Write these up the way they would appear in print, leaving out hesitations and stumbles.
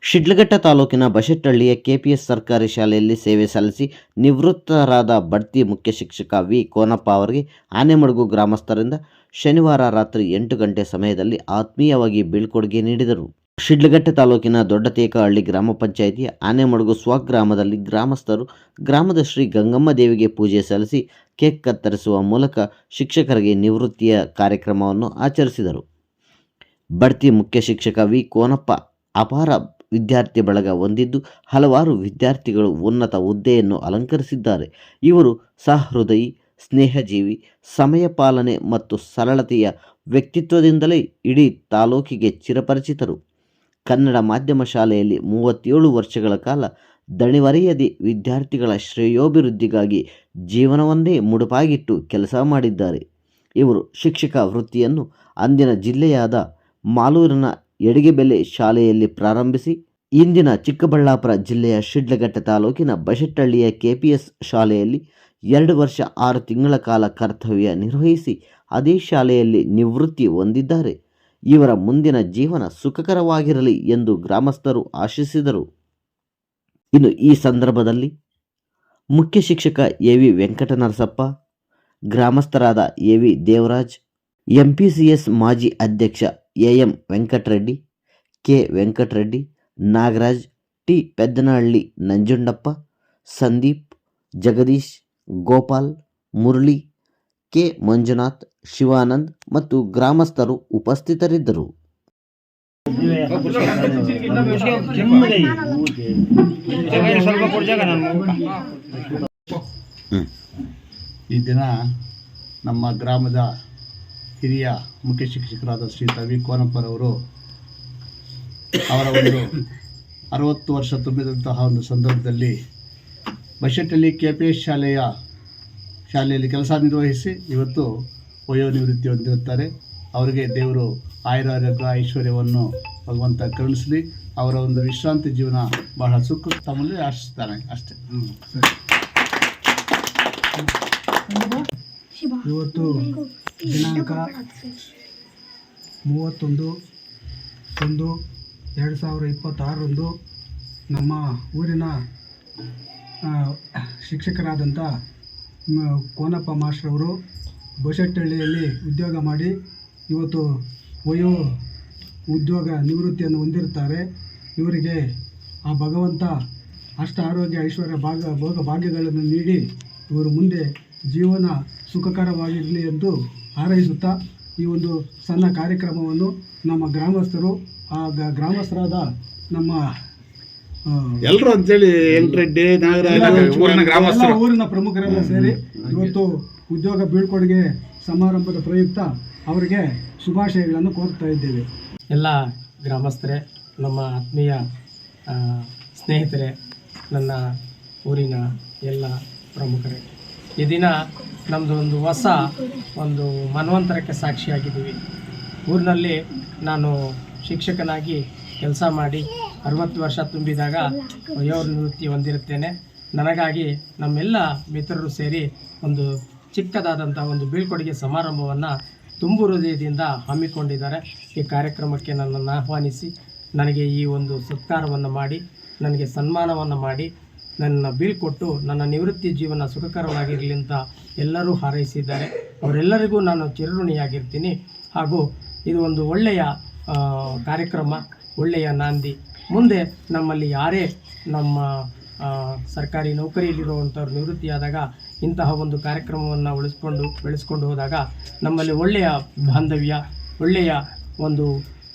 ಶಿಡ್ಲಘಟ್ಟ ತಾಲೂಕಿನ ಬಶೆಟ್ಟಹಳ್ಳಿಯ ಕೆಪಿಎಸ್ ಸರ್ಕಾರಿ ಶಾಲೆಯಲ್ಲಿ ಸೇವೆ ಸಲ್ಲಿಸಿ ನಿವೃತ್ತರಾದ ಬಡ್ತಿ ಮುಖ್ಯ ಶಿಕ್ಷಕ ವಿ ಕೋನಪ್ಪ ಅವರಿಗೆ ಆನೆಮಡುಗು ಗ್ರಾಮಸ್ಥರಿಂದ ಶನಿವಾರ ರಾತ್ರಿ 8 ಗಂಟೆ ಸಮಯದಲ್ಲಿ ಆತ್ಮೀಯವಾಗಿ ಬೀಳ್ಕೊಡುಗೆ ನೀಡಿದರು. ಶಿಡ್ಲಘಟ್ಟ ತಾಲೂಕಿನ ದೊಡ್ಡತೇಕಹಳ್ಳಿ ಗ್ರಾಮ ಪಂಚಾಯಿತಿಯ ಆನೆಮಡುಗು ಸ್ವಗ್ರಾಮದಲ್ಲಿ ಗ್ರಾಮಸ್ಥರು ಗ್ರಾಮದ ಶ್ರೀ ಗಂಗಮ್ಮ ದೇವಿಗೆ ಪೂಜೆ ಸಲ್ಲಿಸಿ ಕೇಕ್ ಕತ್ತರಿಸುವ ಮೂಲಕ ಶಿಕ್ಷಕರಿಗೆ ನಿವೃತ್ತಿಯ ಕಾರ್ಯಕ್ರಮವನ್ನು ಆಚರಿಸಿದರು. ಬಡ್ತಿ ಮುಖ್ಯ ಶಿಕ್ಷಕ ವಿ ಕೋನಪ್ಪ ಅಪಾರ ವಿದ್ಯಾರ್ಥಿ ಬಳಗ ಹೊಂದಿದ್ದು ಹಲವಾರು ವಿದ್ಯಾರ್ಥಿಗಳು ಉನ್ನತ ಹುದ್ದೆಯನ್ನು ಅಲಂಕರಿಸಿದ್ದಾರೆ. ಇವರು ಸಹೃದಯಿ, ಸ್ನೇಹಜೀವಿ, ಸಮಯ ಪಾಲನೆ ಮತ್ತು ಸರಳತೆಯ ವ್ಯಕ್ತಿತ್ವದಿಂದಲೇ ಇಡೀ ತಾಲೂಕಿಗೆ ಚಿರಪರಿಚಿತರು. ಕನ್ನಡ ಮಾಧ್ಯಮ ಶಾಲೆಯಲ್ಲಿ 37 ವರ್ಷಗಳ ಕಾಲ ದಣಿವರಿಯದೆ ವಿದ್ಯಾರ್ಥಿಗಳ ಶ್ರೇಯೋಭಿವೃದ್ಧಿಗಾಗಿ ಜೀವನವನ್ನೇ ಮುಡುಪಾಗಿಟ್ಟು ಕೆಲಸ ಮಾಡಿದ್ದಾರೆ. ಇವರು ಶಿಕ್ಷಕ ವೃತ್ತಿಯನ್ನು ಅಂದಿನ ಜಿಲ್ಲೆಯಾದ ಮಾಲೂರಿನ ಯಡಿಗೆಬೆಲೆ ಶಾಲೆಯಲ್ಲಿ ಪ್ರಾರಂಭಿಸಿ ಇಂದಿನ ಚಿಕ್ಕಬಳ್ಳಾಪುರ ಜಿಲ್ಲೆಯ ಶಿಡ್ಲಘಟ್ಟ ತಾಲೂಕಿನ ಬಶೆಟ್ಟಹಳ್ಳಿಯ ಕೆಪಿಎಸ್ ಶಾಲೆಯಲ್ಲಿ 2 ವರ್ಷ 6 ತಿಂಗಳ ಕಾಲ ಕರ್ತವ್ಯ ನಿರ್ವಹಿಸಿ ಅದೇ ಶಾಲೆಯಲ್ಲಿ ನಿವೃತ್ತಿ ಹೊಂದಿದ್ದಾರೆ. ಇವರ ಮುಂದಿನ ಜೀವನ ಸುಖಕರವಾಗಿರಲಿ ಎಂದು ಗ್ರಾಮಸ್ಥರು ಆಶಿಸಿದರು. ಇನ್ನು ಈ ಸಂದರ್ಭದಲ್ಲಿ ಮುಖ್ಯ ಶಿಕ್ಷಕ ಎ.ವಿ. ವೆಂಕಟನರಸಪ್ಪ, ಗ್ರಾಮಸ್ಥರಾದ ಎ.ವಿ. ದೇವರಾಜ್, ಎಂಪಿಸಿಎಸ್ ಮಾಜಿ ಅಧ್ಯಕ್ಷ A M. Venkatareddy, K. Venkatareddy, Nagaraj, T. Peddanahalli Nanjundappa, Sandeep, Jagadish, Gopal, Murali, K. Manjunath, Shivanand ಮತ್ತು ಗ್ರಾಮಸ್ಥರು ಉಪಸ್ಥಿತರಿದ್ದರು. ಈ ದಿನ ನಮ್ಮ ಗ್ರಾಮದ ಹಿರಿಯ ಮುಖ್ಯ ಶಿಕ್ಷಕರಾದ ಶ್ರೀ ವಿ ಕೋನಪ್ಪರವರು ಅವರ ಒಂದು 60 ವರ್ಷ ತುಂಬಿದಂತಹ ಒಂದು ಸಂದರ್ಭದಲ್ಲಿ ಬಶೆಟ್ಟಹಳ್ಳಿ ಕೆಪಿಎಸ್ ಶಾಲೆಯಲ್ಲಿ ಕೆಲಸ ನಿರ್ವಹಿಸಿ ಇವತ್ತು ವಯೋನಿವೃತ್ತಿ ಹೊಂದಿರುತ್ತಾರೆ. ಅವರಿಗೆ ದೇವರು ಆಯುರಾರೋಗ್ಯ ಐಶ್ವರ್ಯವನ್ನು ಭಗವಂತ ಕರುಣಿಸಲಿ. ಅವರ ಒಂದು ವಿಶ್ರಾಂತಿ ಜೀವನ ಬಹಳ ಸುಖ ತಮ್ಮಲ್ಲಿ ಆಶಿಸ್ತಾನೆ ಅಷ್ಟೇ. ಇವತ್ತು ದಿನಾಂಕ 31/1/2026 ನಮ್ಮ ಊರಿನ ಶಿಕ್ಷಕರಾದಂಥ ಕೋನಪ್ಪ ಮಾಸ್ಟ್ರವರು ಬಶೆಟ್ಟಹಳ್ಳಿಯಲ್ಲಿ ಉದ್ಯೋಗ ಮಾಡಿ ಇವತ್ತು ಉದ್ಯೋಗ ನಿವೃತ್ತಿಯನ್ನು ಹೊಂದಿರುತ್ತಾರೆ. ಇವರಿಗೆ ಆ ಭಗವಂತ ಅಷ್ಟ ಆರೋಗ್ಯ ಐಶ್ವರ್ಯ ಭೋಗ ಭಾಗ್ಯಗಳನ್ನು ನೀಡಿ ಇವರು ಮುಂದೆ ಜೀವನ ಸುಖಕರವಾಗಿರಲಿ ಎಂದು ಹಾರೈಸುತ್ತಾ ಈ ಒಂದು ಸಣ್ಣ ಕಾರ್ಯಕ್ರಮವನ್ನು ನಮ್ಮ ಗ್ರಾಮಸ್ಥರು ಗ್ರಾಮಸ್ಥರಾದ ನಮ್ಮ ಎಲ್ಲರೂ ಅಂತೇಳಿ ವೆಂಕಟರೆಡ್ಡಿ, ನಾಗರಾಜ್, ಊರಿನ ಪ್ರಮುಖರೆಲ್ಲ ಸೇರಿ ಇವತ್ತು ಉದ್ಯೋಗ ಬೀಳ್ಕೊಡುಗೆ ಸಮಾರಂಭದ ಪ್ರಯುಕ್ತ ಅವರಿಗೆ ಶುಭಾಶಯಗಳನ್ನು ಕೋರ್ತಾ ಇದ್ದೇವೆ. ಎಲ್ಲ ಗ್ರಾಮಸ್ಥರೇ, ನಮ್ಮ ಆತ್ಮೀಯ ಸ್ನೇಹಿತರೆ, ನನ್ನ ಊರಿನ ಎಲ್ಲ ಪ್ರಮುಖರೇ, ಈ ದಿನ ನಮ್ಮದು ಹೊಸ ಮನ್ವಂತರಕ್ಕೆ ಸಾಕ್ಷಿಯಾಗಿದ್ದೀವಿ. ಊರಿನಲ್ಲಿ ನಾನು ಶಿಕ್ಷಕನಾಗಿ ಕೆಲಸ ಮಾಡಿ 60 ವರ್ಷ ತುಂಬಿದಾಗ ವಯೋನಿವೃತ್ತಿ ಹೊಂದಿರುತ್ತೇನೆ. ನನಗಾಗಿ ನಮ್ಮೆಲ್ಲ ಮಿತ್ರರು ಸೇರಿ ಒಂದು ಚಿಕ್ಕದಾದಂಥ ಒಂದು ಬೀಳ್ಕೊಡುಗೆ ಸಮಾರಂಭವನ್ನು ತುಂಬು ಹೃದಯದಿಂದ ಹಮ್ಮಿಕೊಂಡಿದ್ದಾರೆ. ಈ ಕಾರ್ಯಕ್ರಮಕ್ಕೆ ನನ್ನನ್ನು ಆಹ್ವಾನಿಸಿ ನನಗೆ ಈ ಒಂದು ಸತ್ಕಾರವನ್ನು ಮಾಡಿ ನನಗೆ ಸನ್ಮಾನವನ್ನು ಮಾಡಿ ನನ್ನ ಬೀಳ್ಕೊಟ್ಟು ನನ್ನ ನಿವೃತ್ತಿ ಜೀವನ ಸುಖಕರವಾಗಿರಲಿ ಅಂತ ಎಲ್ಲರೂ ಹಾರೈಸಿದ್ದಾರೆ. ಅವರೆಲ್ಲರಿಗೂ ನಾನು ಚಿರಋಣಿಯಾಗಿರ್ತೀನಿ. ಹಾಗೂ ಇದು ಒಂದು ಒಳ್ಳೆಯ ಕಾರ್ಯಕ್ರಮ, ಒಳ್ಳೆಯ ನಾಂದಿ. ಮುಂದೆ ನಮ್ಮಲ್ಲಿ ಯಾರೇ ನಮ್ಮ ಸರ್ಕಾರಿ ನೌಕರಿಯಲ್ಲಿರುವಂಥವ್ರು ನಿವೃತ್ತಿಯಾದಾಗ ಇಂತಹ ಒಂದು ಕಾರ್ಯಕ್ರಮವನ್ನು ಬೆಳೆಸ್ಕೊಂಡು ಹೋದಾಗ ನಮ್ಮಲ್ಲಿ ಒಳ್ಳೆಯ ಬಾಂಧವ್ಯ, ಒಳ್ಳೆಯ ಒಂದು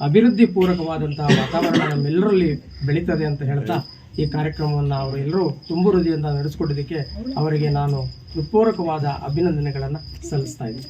ಅಭಿವೃದ್ಧಿ ಪೂರ್ವಕವಾದಂತಹ ವಾತಾವರಣ ನಮ್ಮೆಲ್ಲರಲ್ಲಿ ಬೆಳೀತದೆ ಅಂತ ಹೇಳ್ತಾ ಈ ಕಾರ್ಯಕ್ರಮವನ್ನು ಅವರು ಎಲ್ಲರೂ ತುಂಬು ಹೃದಯದಿಂದ ನಡೆಸ್ಕೊಡೋದಕ್ಕೆ ಅವರಿಗೆ ನಾನು ಹೃತ್ಪೂರ್ವಕವಾದ ಅಭಿನಂದನೆಗಳನ್ನು ಸಲ್ಲಿಸ್ತಾ ಇದ್ದೀನಿ.